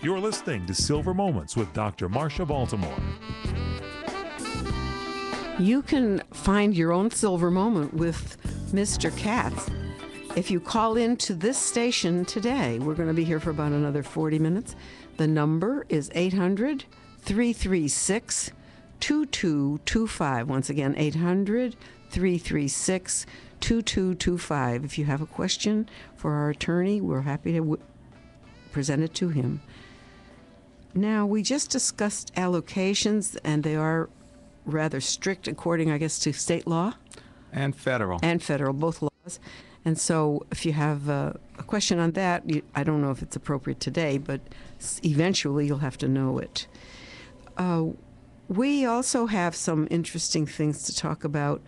You're listening to Silver Moments with Dr. Marsha Baltimore. You can find your own silver moment with Mr. Katz if you call in to this station today. We're going to be here for about another 40 minutes. The number is 800-336-2225. Once again, 800-336-2225. If you have a question for our attorney, we're happy to present it to him. Now, we just discussed allocations, and they are rather strict according, I guess, to state law. And federal. And federal, both laws. And so if you have a question on that, I don't know if it's appropriate today, but eventually you'll have to know it. We also have some interesting things to talk about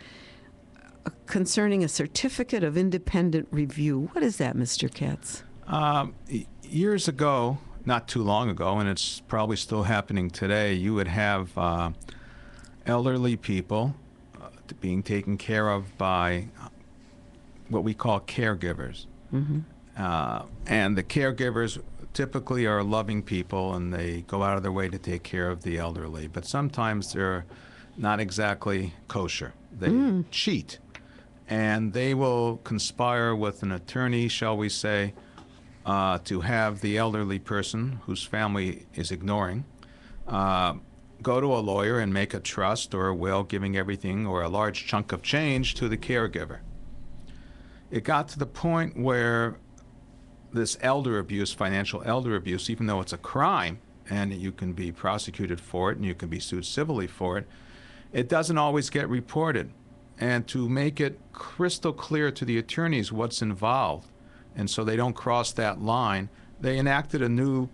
concerning a certificate of independent review. What is that, Mr. Katz? Years ago, not too long ago, and it's probably still happening today, you would have elderly people being taken care of by what we call caregivers. Mm-hmm. And the caregivers typically are loving people, and they go out of their way to take care of the elderly. But sometimes they're not exactly kosher. They cheat. And they will conspire with an attorney, shall we say, to have the elderly person whose family is ignoring go to a lawyer and make a trust or a will giving everything or a large chunk of change to the caregiver. It got to the point where this elder abuse, financial elder abuse, even though it's a crime and you can be prosecuted for it and you can be sued civilly for it, it doesn't always get reported. And to make it crystal clear to the attorneys what's involved, and so they don't cross that line, they enacted a new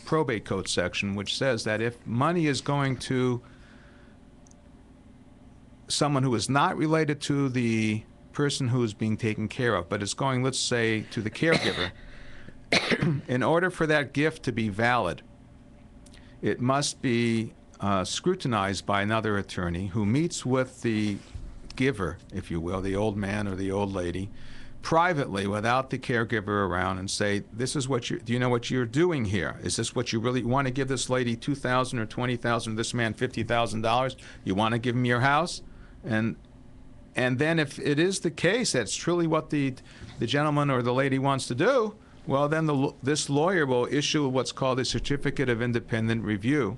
probate code section which says that if money is going to someone who is not related to the person who is being taken care of, but it's going, let's say, to the caregiver, in order for that gift to be valid, it must be scrutinized by another attorney who meets with the giver, if you will, the old man or the old lady, privately without the caregiver around, and say, this is what do you know what you're doing here? Is this what you really want to give this lady $2,000 or $20,000, this man $50,000? You want to give him your house? And then if it is the case, that's truly what the gentleman or the lady wants to do, well, then this lawyer will issue what's called a certificate of independent review,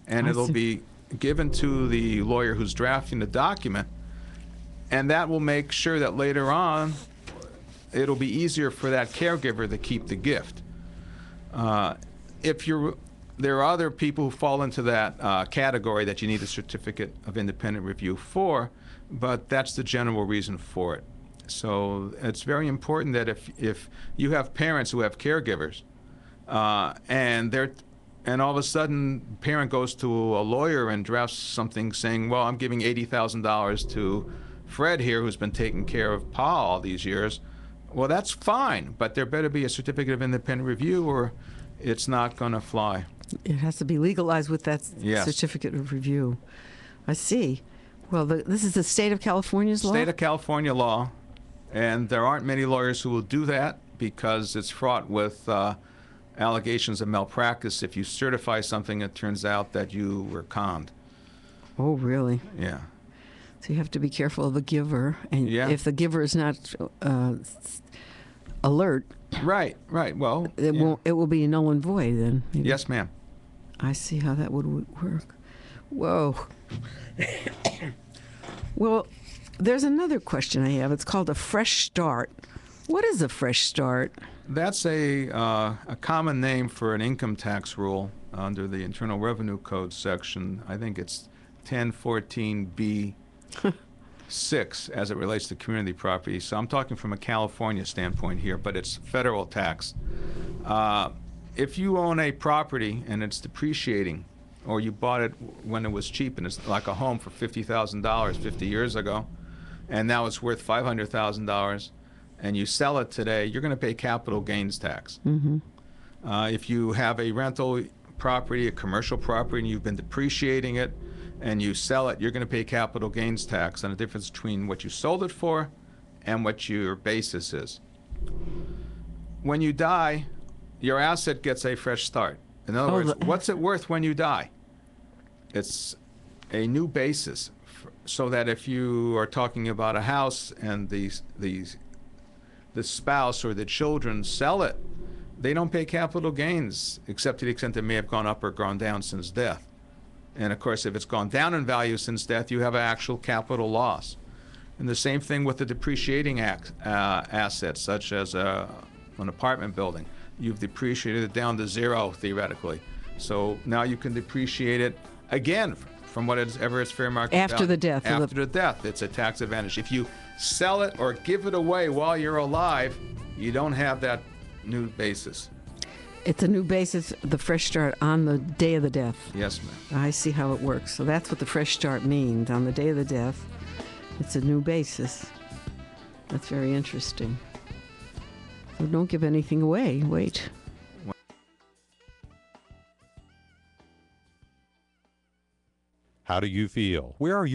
and it'll be given to the lawyer who's drafting the document, and that will make sure that later on it'll be easier for that caregiver to keep the gift. There are other people who fall into that category that you need a certificate of independent review for, but that's the general reason for it. So it's very important that if you have parents who have caregivers, and all of a sudden parent goes to a lawyer and drafts something saying, well, I'm giving $80,000 to Fred here who's been taking care of Pa all these years, well, that's fine, but there better be a certificate of independent review or it's not going to fly. It has to be legalized with that Yes. certificate of review. I see. Well, this is the state of California's law? State of California law, and there aren't many lawyers who will do that because it's fraught with allegations of malpractice. If you certify something, it turns out that you were conned. Oh, really? Yeah. So you have to be careful of the giver, and Yeah. if the giver is not alert, Right. Well, it will be null and void then. Maybe. Yes, ma'am. I see how that would work. Whoa. Well, there's another question I have. It's called a fresh start. What is a fresh start? That's a common name for an income tax rule under the Internal Revenue Code section. I think it's 1014B6 as it relates to community property. So I'm talking from a California standpoint here, but it's federal tax. If you own a property and it's depreciating, or you bought it when it was cheap and it's like a home for $50,000 50 years ago, and now it's worth $500,000, and you sell it today, you're going to pay capital gains tax. Mm-hmm. If you have a rental property, a commercial property, and you've been depreciating it, and you sell it, you're going to pay capital gains tax on the difference between what you sold it for and what your basis is. When you die, your asset gets a fresh start. In other Oh, words, the- what's it worth when you die? It's a new basis, so that if you are talking about a house and the spouse or the children sell it, they don't pay capital gains, except to the extent it may have gone up or gone down since death. And of course, if it's gone down in value since death, you have an actual capital loss. And the same thing with the depreciating assets, such as an apartment building. You've depreciated it down to zero, theoretically. So now you can depreciate it again from whatever its fair market After value. the death of the- After the death, it's a tax advantage. If you sell it or give it away while you're alive, you don't have that new basis. It's a new basis, the fresh start on the day of the death. Yes, ma'am. I see how it works. So that's what the fresh start means. On the day of the death, it's a new basis. That's very interesting. So don't give anything away. Wait. How do you feel? Where are you?